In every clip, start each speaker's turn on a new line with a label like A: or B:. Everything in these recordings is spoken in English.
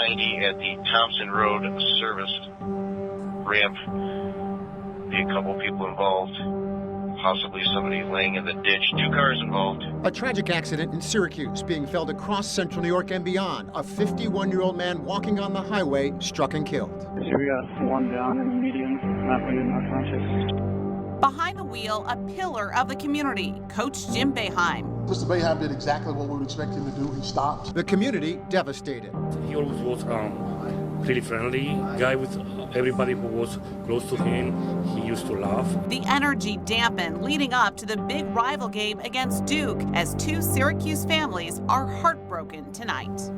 A: 690 at the Thompson Road service ramp. Be a couple people involved, possibly somebody laying in the ditch. 2 cars involved.
B: A tragic accident in Syracuse being felt across central New York and beyond. A 51-year-old man walking on the highway struck and killed.
C: Here we got 1 down in the median, not really not conscious.
D: Behind the wheel, a pillar of the community, Coach Jim Boeheim.
E: Mr. Boeheim did exactly what we would expect him to do. He stopped.
B: The community devastated.
F: He always was really friendly guy with everybody who was close to him. He used to laugh.
D: The energy dampened leading up to the big rival game against Duke as 2 Syracuse families are heartbroken tonight.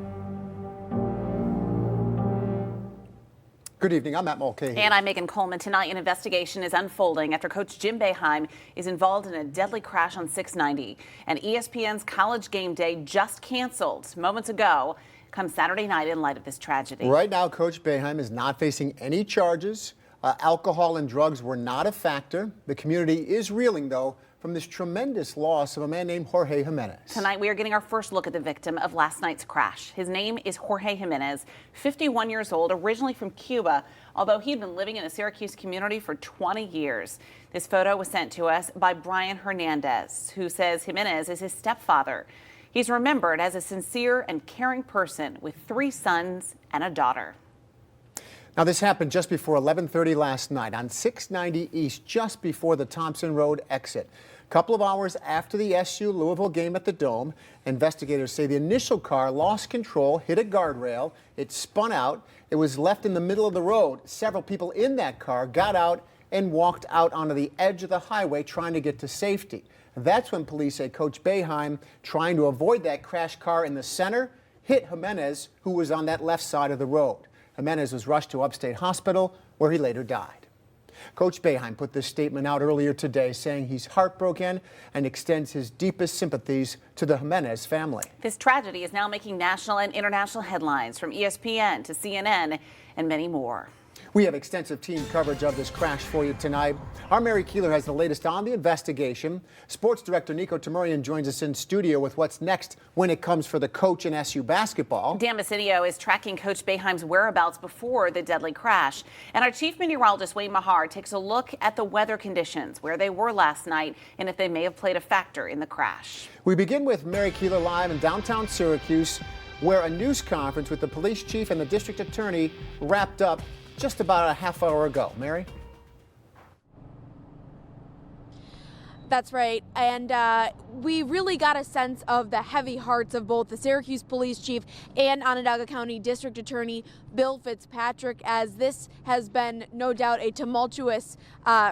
B: Good evening, I'm Matt Mulcahy.
D: And I'm Megan Coleman. Tonight, an investigation is unfolding after Coach Jim Boeheim is involved in a deadly crash on 690. And ESPN's College Game Day just canceled moments ago, come Saturday night in light of this tragedy.
B: Right now, Coach Boeheim is not facing any charges. Alcohol and drugs were not a factor. The community is reeling, though, from this tremendous loss of a man named Jorge Jimenez.
D: Tonight, we are getting our first look at the victim of last night's crash. His name is Jorge Jimenez, 51 years old, originally from Cuba, although he'd been living in the Syracuse community for 20 years. This photo was sent to us by Brian Hernandez, who says Jimenez is his stepfather. He's remembered as a sincere and caring person with 3 sons and a daughter.
B: Now, this happened just before 11:30 last night on 690 East, just before the Thompson Road exit. A couple of hours after the SU Louisville game at the Dome, investigators say the initial car lost control, hit a guardrail, it spun out, it was left in the middle of the road. Several people in that car got out and walked out onto the edge of the highway trying to get to safety. That's when police say Coach Boeheim, trying to avoid that crash car in the center, hit Jimenez, who was on that left side of the road. Jimenez was rushed to Upstate Hospital, where he later died. Coach Boeheim put this statement out earlier today, saying he's heartbroken and extends his deepest sympathies to the Jimenez family.
D: This tragedy is now making national and international headlines, from ESPN to CNN and many more.
B: We have extensive team coverage of this crash for you tonight. Our Mary Keeler has the latest on the investigation. Sports director Nico Tamurian joins us in studio with what's next when it comes for the coach in SU basketball. Dan Basilio is tracking Coach Boeheim's whereabouts before the deadly crash. And our chief meteorologist Wayne Mahar takes a look at the weather conditions, where they were last night, and if they may have played a factor in the crash. We begin with Mary Keeler live in downtown Syracuse, where a news conference with the police chief and the district attorney wrapped up just about a half hour ago. Mary?
G: That's right. And we really got a sense of the heavy hearts of both the Syracuse Police Chief and Onondaga County District Attorney Bill Fitzpatrick, as this has been no doubt a tumultuous,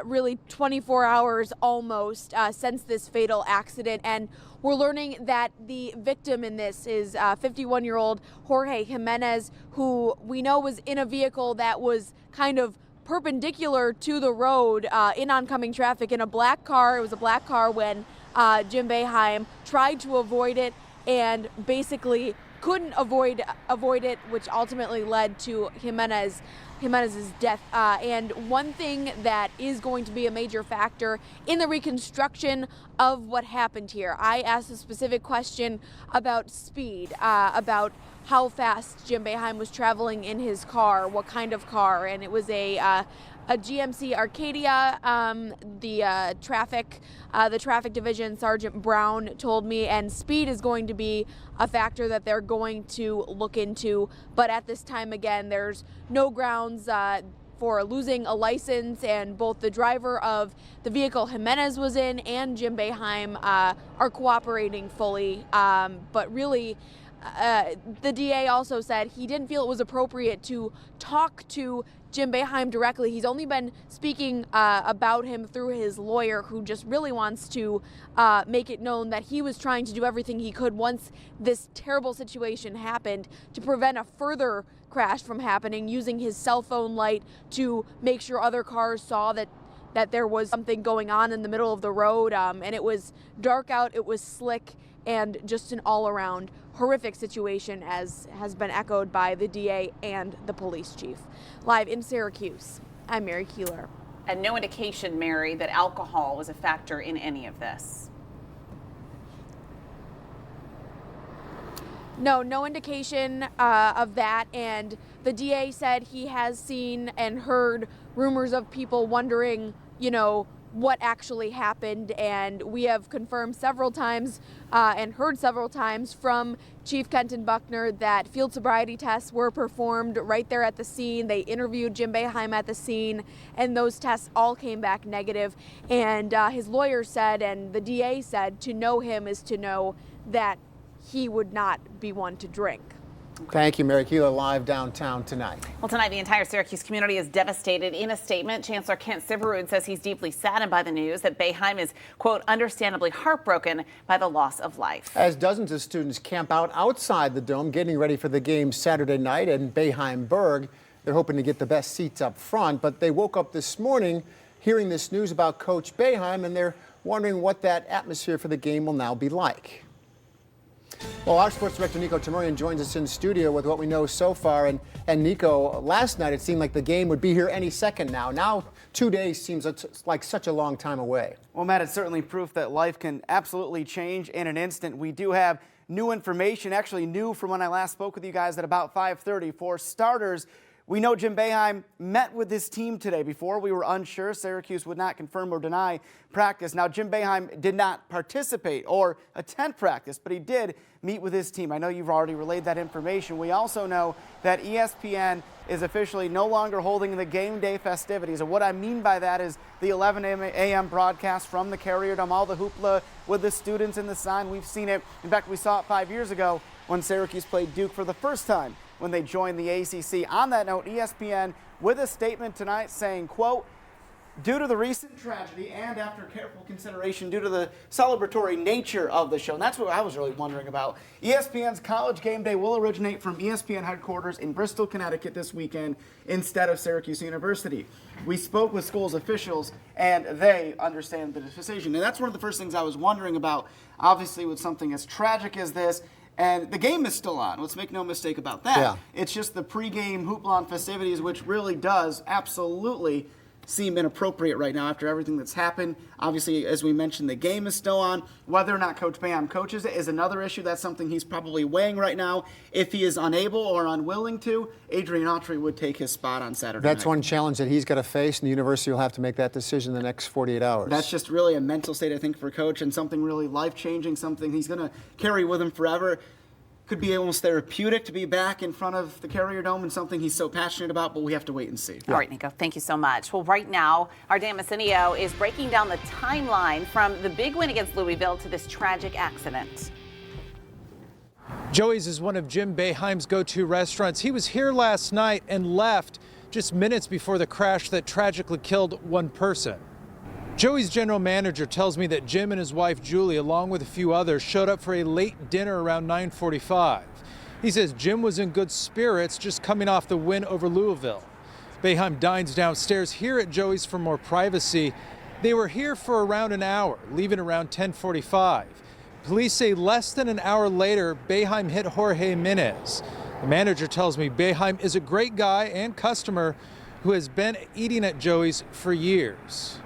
G: really 24 hours almost since this fatal accident. And we're learning that the victim in this is 51-year-old Jorge Jimenez, who we know was in a vehicle that was kind of perpendicular to the road in oncoming traffic in a black car. It was a black car when Jim Boeheim tried to avoid it and basically couldn't avoid it, which ultimately led to Jimenez's death. And one thing that is going to be a major factor in the reconstruction of what happened here, I asked a specific question about speed, about how fast Jim Boeheim was traveling in his car, what kind of car, and it was a GMC Arcadia. The traffic division Sergeant Brown told me, and speed is going to be a factor that they're going to look into. But at this time, again, there's no grounds for losing a license, and both the driver of the vehicle Jimenez was in and Jim Boeheim are cooperating fully. But really, the DA also said he didn't feel it was appropriate to talk to Jim Boeheim directly. He's only been speaking about him through his lawyer, who just really wants to make it known that he was trying to do everything he could once this terrible situation happened to prevent a further crash from happening, using his cell phone light to make sure other cars saw that there was something going on in the middle of the road. And it was dark out, it was slick, and just an all-around horrific situation, as has been echoed by the DA and the police chief. Live in Syracuse, I'm Mary Keeler.
D: And no indication, Mary, that alcohol was a factor in any of this.
G: No indication of that. And the DA said he has seen and heard rumors of people wondering, what actually happened. And we have confirmed several times and heard several times from Chief Kenton Buckner that field sobriety tests were performed right there at the scene. They interviewed Jim Boeheim at the scene, and those tests all came back negative. And his lawyer said, and the DA said, to know him is to know that he would not be one to drink.
B: Thank you, Mary Keeler, live downtown tonight.
D: Well, tonight the entire Syracuse community is devastated. In a statement, Chancellor Kent Syverud says he's deeply saddened by the news that Boeheim is, quote, understandably heartbroken by the loss of life.
B: As dozens of students camp out outside the Dome getting ready for the game Saturday night in Boeheim-Berg, they're hoping to get the best seats up front, but they woke up this morning hearing this news about Coach Boeheim, and they're wondering what that atmosphere for the game will now be like. Well, our sports director, Nico Tamurian, joins us in studio with what we know so far. And Nico, last night it seemed like the game would be here any second now. Now, 2 days seems like such a long time away.
H: Well, Matt, it's certainly proof that life can absolutely change in an instant. We do have new information, actually new from when I last spoke with you guys at about 5:30. For starters, we know Jim Boeheim met with his team today. Before, we were unsure. Syracuse would not confirm or deny practice. Now, Jim Boeheim did not participate or attend practice, but he did meet with his team. I know you've already relayed that information. We also know that ESPN is officially no longer holding the game day festivities. And what I mean by that is the 11 a.m. broadcast from the Carrier Dome, all the hoopla with the students in the sign. We've seen it. In fact, we saw it 5 years ago when Syracuse played Duke for the first time when they joined the ACC. On that note, ESPN with a statement tonight saying, quote, due to the recent tragedy and after careful consideration due to the celebratory nature of the show, and that's what I was really wondering about, ESPN's College Game Day will originate from ESPN headquarters in Bristol, Connecticut this weekend instead of Syracuse University. We spoke with school's officials and they understand the decision. And that's one of the first things I was wondering about, obviously with something as tragic as this. And the game is still on. Let's make no mistake about that.
B: Yeah.
H: It's just the pregame hoopla and festivities, which really does absolutely seem inappropriate right now after everything that's happened. Obviously, as we mentioned, the game is still on. Whether or not Coach Boeheim coaches it is another issue. That's something he's probably weighing right now. If he is unable or unwilling to, Adrian Autry would take his spot on Saturday
B: That's
H: night.
B: one challenge that he's got to face, and the university will have to make that decision in the next 48 hours.
H: That's just really a mental state, I think, for Coach, and something really life-changing, something he's going to carry with him forever. Could be almost therapeutic to be back in front of the Carrier Dome and something he's so passionate about, but we have to wait and see.
D: All right, Nico, thank you so much. Well, right now, our Dan Messinio is breaking down the timeline from the big win against Louisville to this tragic accident.
I: Joey's is one of Jim Boeheim's go-to restaurants. He was here last night and left just minutes before the crash that tragically killed one person. Joey's general manager tells me that Jim and his wife Julie, along with a few others, showed up for a late dinner around 9:45. He says Jim was in good spirits, just coming off the win over Louisville. Boeheim dines downstairs here at Joey's for more privacy. They were here for around an hour, leaving around 10:45. Police say less than an hour later, Boeheim hit Jorge Jimenez. The manager tells me Boeheim is a great guy and customer who has been eating at Joey's for years.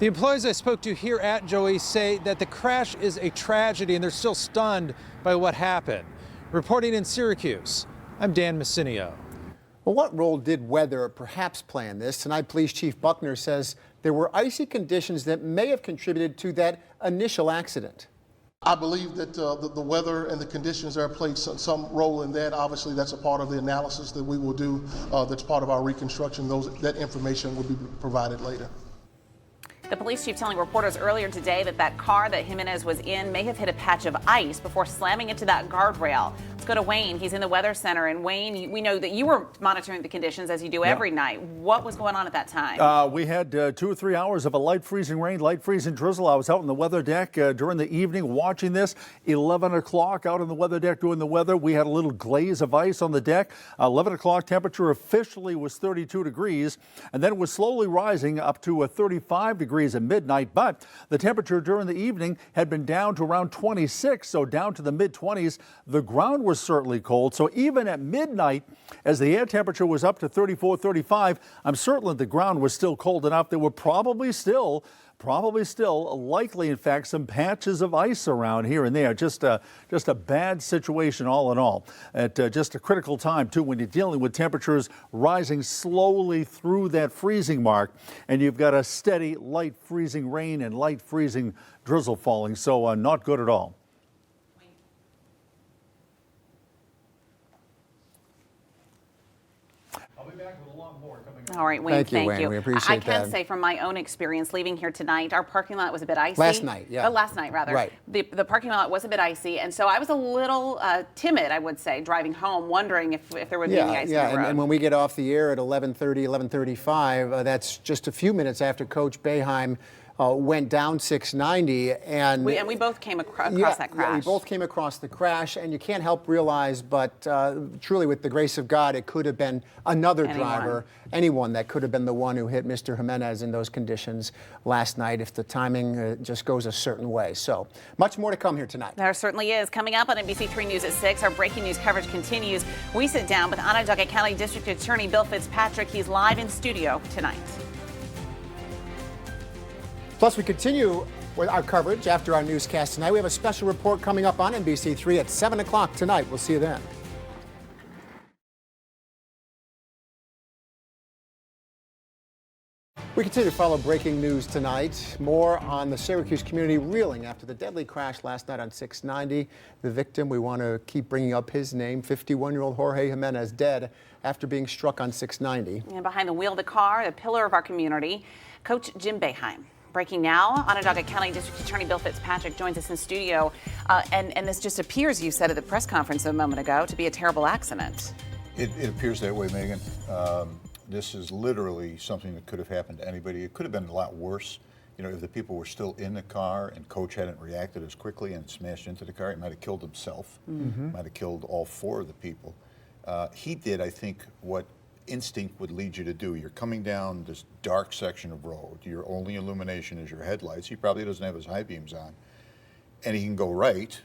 I: The employees I spoke to here at Joey's say that the crash is a tragedy and they're still stunned by what happened. Reporting in Syracuse, I'm Dan Messinio.
B: Well, what role did weather perhaps play in this? Tonight, Police Chief Buckner says there were icy conditions that may have contributed to that initial accident.
E: I believe that the weather and the conditions there played some role in that. Obviously, that's a part of the analysis that we will do. That's part of our reconstruction. That information will be provided later.
D: The police chief telling reporters earlier today that car that Jimenez was in may have hit a patch of ice before slamming into that guardrail. Let's go to Wayne. He's in the weather center. And Wayne, we know that you were monitoring the conditions as you do every night. What was going on at that time?
J: We had 2 or 3 hours of a light freezing rain, light freezing drizzle. I was out on the weather deck during the evening watching this. 11 o'clock out on the weather deck doing the weather. We had a little glaze of ice on the deck. 11 o'clock temperature officially was 32 degrees. And then it was slowly rising up to 35 degrees at midnight. But the temperature during the evening had been down to around 26, so down to the mid-20s. The ground was certainly cold. So even at midnight, as the air temperature was up to 34, 35, I'm certain that the ground was still cold enough. There were probably still Probably still likely, in fact, some patches of ice around here and there. Just a bad situation all in all. At just a critical time, too, when you're dealing with temperatures rising slowly through that freezing mark, and you've got a steady light freezing rain and light freezing drizzle falling. So not good at all. I'll be back with a lot more coming up.
D: All right, Wayne, thank
B: Wayne.
D: you.
B: We appreciate
D: I can
B: that.
D: say from my own experience leaving here tonight, our parking lot was a bit icy.
B: Last night, yeah.
D: Last night, rather.
B: Right.
D: The parking lot was a bit icy, and so I was a little timid, I would say, driving home, wondering if there would be any ice on the road.
B: And when we get off the air at 11:30, 11:35, that's just a few minutes after Coach Boeheim went down 690, and
D: we both came across that crash.
B: Yeah, we both came across the crash, and you can't help realize, but truly, with the grace of God, it could have been another driver, anyone that could have been the one who hit Mr. Jimenez in those conditions last night if the timing just goes a certain way. So much more to come here tonight.
D: There certainly is. Coming up on NBC3 News at 6, our breaking news coverage continues. We sit down with Onondaga County District Attorney Bill Fitzpatrick. He's live in studio tonight.
B: Plus, we continue with our coverage after our newscast tonight. We have a special report coming up on NBC3 at 7 o'clock tonight. We'll see you then. We continue to follow breaking news tonight. More on the Syracuse community reeling after the deadly crash last night on 690. The victim, we want to keep bringing up his name, 51-year-old Jorge Jimenez, dead after being struck on 690.
D: And behind the wheel of the car, the pillar of our community, Coach Jim Boeheim. Breaking now, Onondaga County District Attorney Bill Fitzpatrick joins us in studio. And this just appears, you said at the press conference a moment ago, to be a terrible accident.
K: It appears that way, Megan. This is literally something that could have happened to anybody. It could have been a lot worse. You know, if the people were still in the car and Coach hadn't reacted as quickly and smashed into the car, he might have killed himself. Might have killed all four of the people. He did, I think, what instinct would lead you to do. You're coming down this dark section of road. Your only illumination is your headlights. He probably doesn't have his high beams on. And he can go right,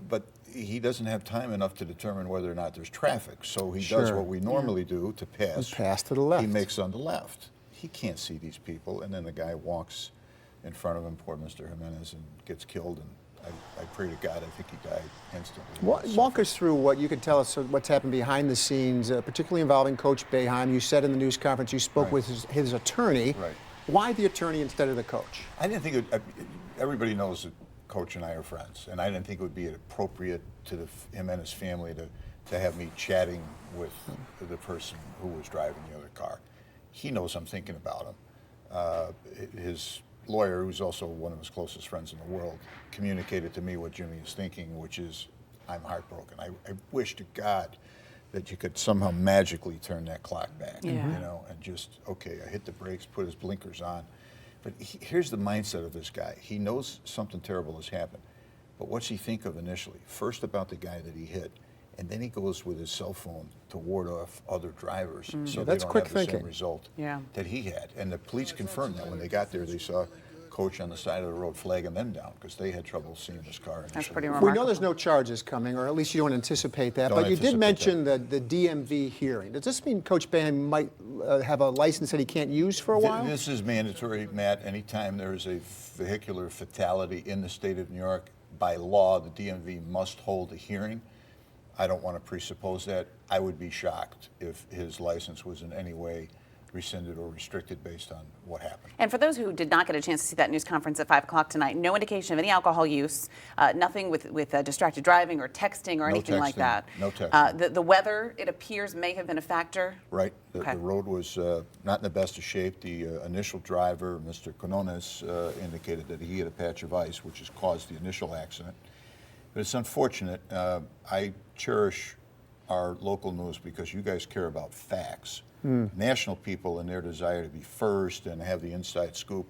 K: but he doesn't have time enough to determine whether or not there's traffic. So he does what we normally do to pass.
B: Pass to the left.
K: He makes on the left. He can't see these people, and then the guy walks in front of him, poor Mr. Jimenez, and gets killed. And I pray to God, I think he died instantly.
B: Walk us through what you could tell us what's happened behind the scenes, particularly involving Coach Boeheim. You said in the news conference you spoke with his attorney.
K: Right.
B: Why the attorney instead of the coach?
K: I didn't think everybody knows that Coach and I are friends, and I didn't think it would be appropriate to him and his family to have me chatting with the person who was driving the other car. He knows I'm thinking about him. His lawyer, who's also one of his closest friends in the world, communicated to me what Jimmy is thinking, which is, I'm heartbroken. I wish to God that you could somehow magically turn that clock back, you know, and just, okay, I hit the brakes, put his blinkers on. But here's the mindset of this guy. He knows something terrible has happened, but what's he think of initially? First about the guy that he hit, and then he goes with his cell phone to ward off other drivers so they don't have the same result that he had. And the police confirmed that when they got there, they saw Coach on the side of the road flagging them down because they had trouble seeing this car initially.
D: That's pretty remarkable.
B: We know there's no charges coming, or at least you don't anticipate that, but you did mention the DMV hearing. Does this mean Coach Boeheim might have a license that he can't use for a while?
K: This is mandatory, Matt. Anytime there is a vehicular fatality in the state of New York, by law, the DMV must hold a hearing. I don't want to presuppose that. I would be shocked if his license was in any way rescinded or restricted based on what happened.
D: And for those who did not get a chance to see that news conference at 5 o'clock tonight, no indication of any alcohol use, nothing with distracted driving or texting or anything like that.
K: No texting.
D: The weather, it appears, may have been a factor.
K: Right. The road was not in the best of shape. The initial driver, Mr. Quinones, indicated that he hit a patch of ice, which has caused the initial accident. But it's unfortunate. I cherish our local news because you guys care about facts. National people, in their desire to be first and have the inside scoop,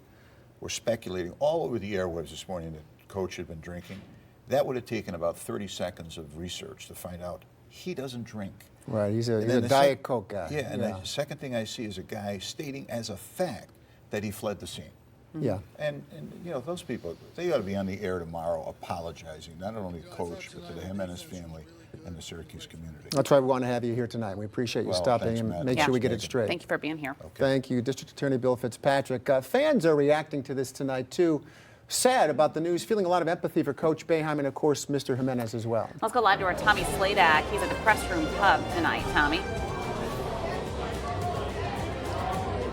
K: were speculating all over the airwaves this morning that Coach had been drinking. That would have taken about 30 seconds of research to find out he doesn't drink.
B: Right, he's a Diet Coke guy.
K: Yeah, and the second thing I see is a guy stating as a fact that he fled the scene.
B: Yeah.
K: And you know, those people, they ought to be on the air tomorrow apologizing, not only to Coach, but to the Jimenez family in the Syracuse community.
B: That's why we want to have you here tonight. We appreciate you stopping
K: thanks,
B: and
K: Matt.
B: make sure we get it straight.
D: Thank you for being here.
K: Okay.
B: Thank you, District Attorney Bill Fitzpatrick. Fans are reacting to this tonight, too. Sad about the news, feeling a lot of empathy for Coach Boeheim and, of course, Mr. Jimenez as well.
D: Let's go live to our Tommy Sladak. He's at the Press Room Pub tonight. Tommy?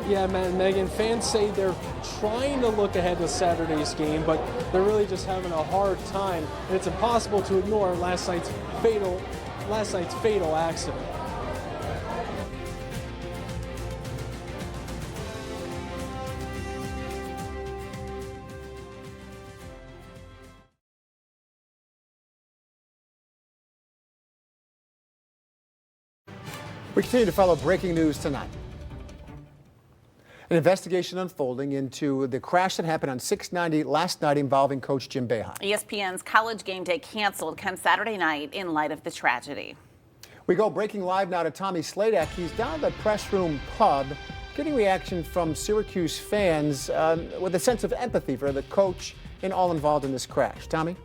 L: Yeah, Matt and Megan, fans say they're trying to look ahead to Saturday's game, but they're really just having a hard time, and it's impossible to ignore last night's fatal accident.
B: We continue to follow breaking news tonight. An investigation unfolding into the crash that happened on 690 last night involving Coach Jim Boeheim.
D: ESPN's College Game Day canceled come Saturday night in light of the tragedy.
B: We go breaking live now to Tommy Sladak. He's down at the Press Room Pub, getting reaction from Syracuse fans with a sense of empathy for the coach and all involved in this crash. Tommy?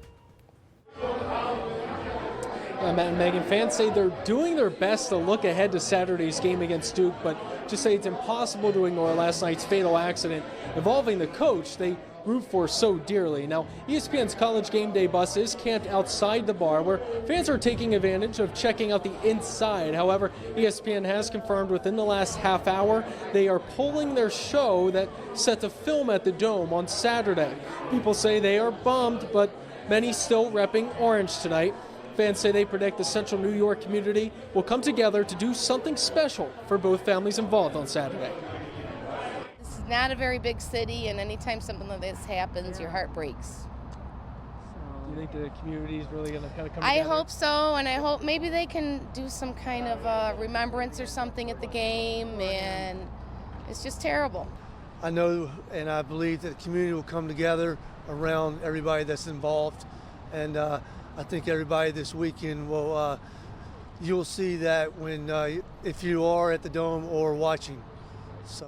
L: Matt and Megan, fans say they're doing their best to look ahead to Saturday's game against Duke, but just say it's impossible to ignore last night's fatal accident involving the coach they root for so dearly. Now, ESPN's College Game Day bus is camped outside the bar where fans are taking advantage of checking out the inside. However, ESPN has confirmed within the last half hour they are pulling their show that set to film at the Dome on Saturday. People say they are bummed, but many still repping orange tonight. Fans say they predict the Central New York community will come together to do something special for both families involved on Saturday.
M: This is not a very big city, and anytime something like this happens, your heart breaks.
L: Do you think the community is really going to kind of come
M: I
L: together?
M: hope so, and I hope maybe they can do some kind of remembrance or something at the game, and it's just terrible.
N: I know and I believe that the community will come together around everybody that's involved, and I think everybody this weekend will, you'll see that when, if you are at the Dome or watching. So.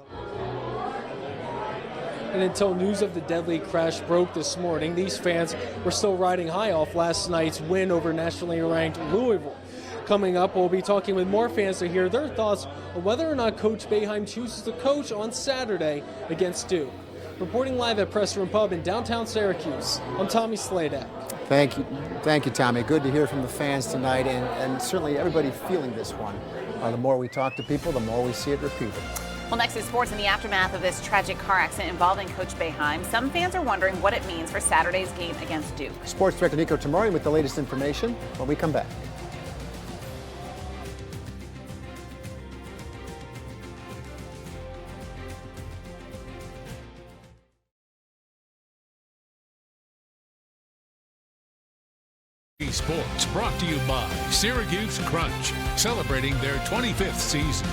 L: And until news of the deadly crash broke this morning, these fans were still riding high off last night's win over nationally ranked Louisville. Coming up, we'll be talking with more fans to hear their thoughts on whether or not Coach Boeheim chooses to coach on Saturday against Duke. Reporting live at Press Room Pub in downtown Syracuse, I'm Tommy Sladak.
B: Thank you, Tommy. Good to hear from the fans tonight, and certainly everybody feeling this one. The more we talk to people, the more we see it repeated.
D: Well, next is sports. In the aftermath of this tragic car accident involving Coach Boeheim, some fans are wondering what it means for Saturday's game against Duke.
B: Sports Director Nico Tamarian with the latest information when we come back.
O: Sports brought to you by Syracuse Crunch, celebrating their 25th season.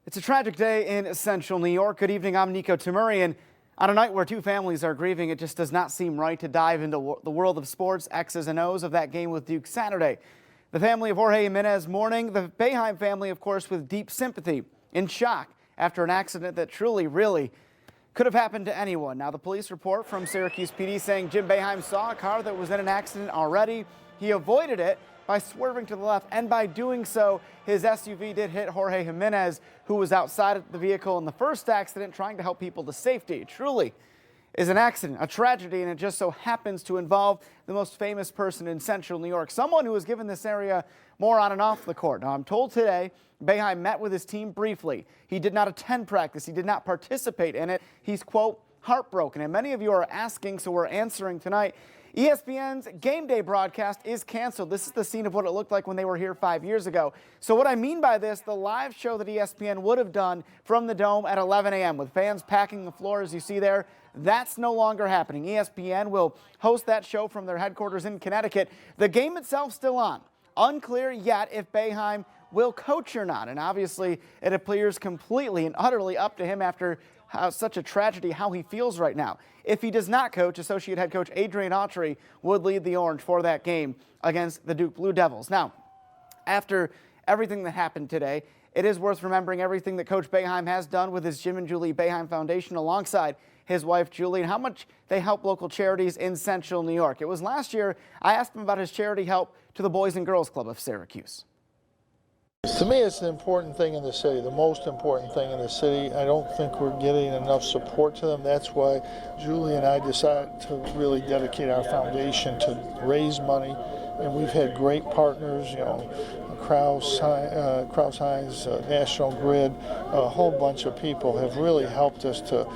H: It's a tragic day in Central New York. Good evening, I'm Nico Tamarian. On a night where two families are grieving, it just does not seem right to dive into the world of sports, X's and O's of that game with Duke Saturday. The family of Jorge Jimenez mourning, the Boeheim family, of course, with deep sympathy, in shock after an accident that truly, really could have happened to anyone. Now, the police report from Syracuse PD saying Jim Boeheim saw a car that was in an accident already. He avoided it by swerving to the left, and by doing so, his SUV did hit Jorge Jimenez, who was outside the vehicle in the first accident trying to help people to safety. Truly is an accident, a tragedy, and it just so happens to involve the most famous person in Central New York, someone who has given this area more on and off the court. Now, I'm told today Boeheim met with his team briefly. He did not attend practice. He did not participate in it. He's, quote, heartbroken. And many of you are asking, so we're answering tonight. ESPN's Game Day broadcast is canceled. This is the scene of what it looked like when they were here 5 years ago. So what I mean by this, the live show that ESPN would have done from the Dome at 11 a.m. with fans packing the floor, as you see there, that's no longer happening. ESPN will host that show from their headquarters in Connecticut. The game itself still on. Unclear yet if Boeheim will coach or not. And obviously, it appears completely and utterly up to him after such a tragedy, how he feels right now. If he does not coach, associate head coach Adrian Autry would lead the Orange for that game against the Duke Blue Devils. Now, after everything that happened today, it is worth remembering everything that Coach Boeheim has done with his Jim and Julie Boeheim Foundation alongside his wife Julie, and how much they help local charities in Central New York. It was last year I asked him about his charity help to the Boys and Girls Club of Syracuse.
P: To me, it's an important thing in the city, the most important thing in the city. I don't think we're getting enough support to them. That's why Julie and I decided to really dedicate our foundation to raise money. And we've had great partners, you know, Kraus-Heinz, National Grid, a whole bunch of people have really helped us to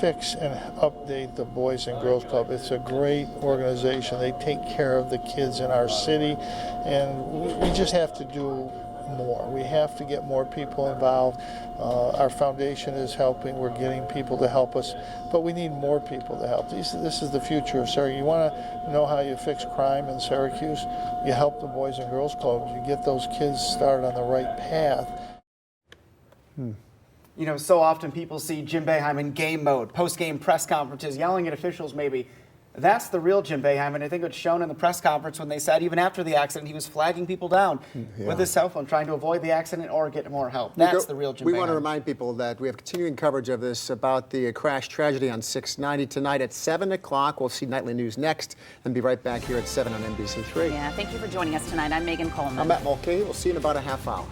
P: fix and update the Boys and Girls Club. It's a great organization. They take care of the kids in our city, and we just have to do more. We have to get more people involved. Our foundation is helping. We're getting people to help us, but we need more people to help. This is the future of Syracuse. You want to know how you fix crime in Syracuse? You help the Boys and Girls Clubs. You get those kids started on the right path.
H: You know, so often people see Jim Boeheim in game mode, post-game press conferences, yelling at officials maybe. That's the real Jim Boeheim, and I think it's shown in the press conference when they said even after the accident he was flagging people down with his cell phone, trying to avoid the accident or get more help. That's the real Jim Boeheim.
B: We want to remind people that we have continuing coverage of this about the crash tragedy on 690 tonight at 7 o'clock. We'll see Nightly News next and be right back here at 7 on NBC3.
D: Yeah, thank you for joining us tonight. I'm Megan Coleman.
B: I'm Matt Mulcahy. We'll see you in about a half hour.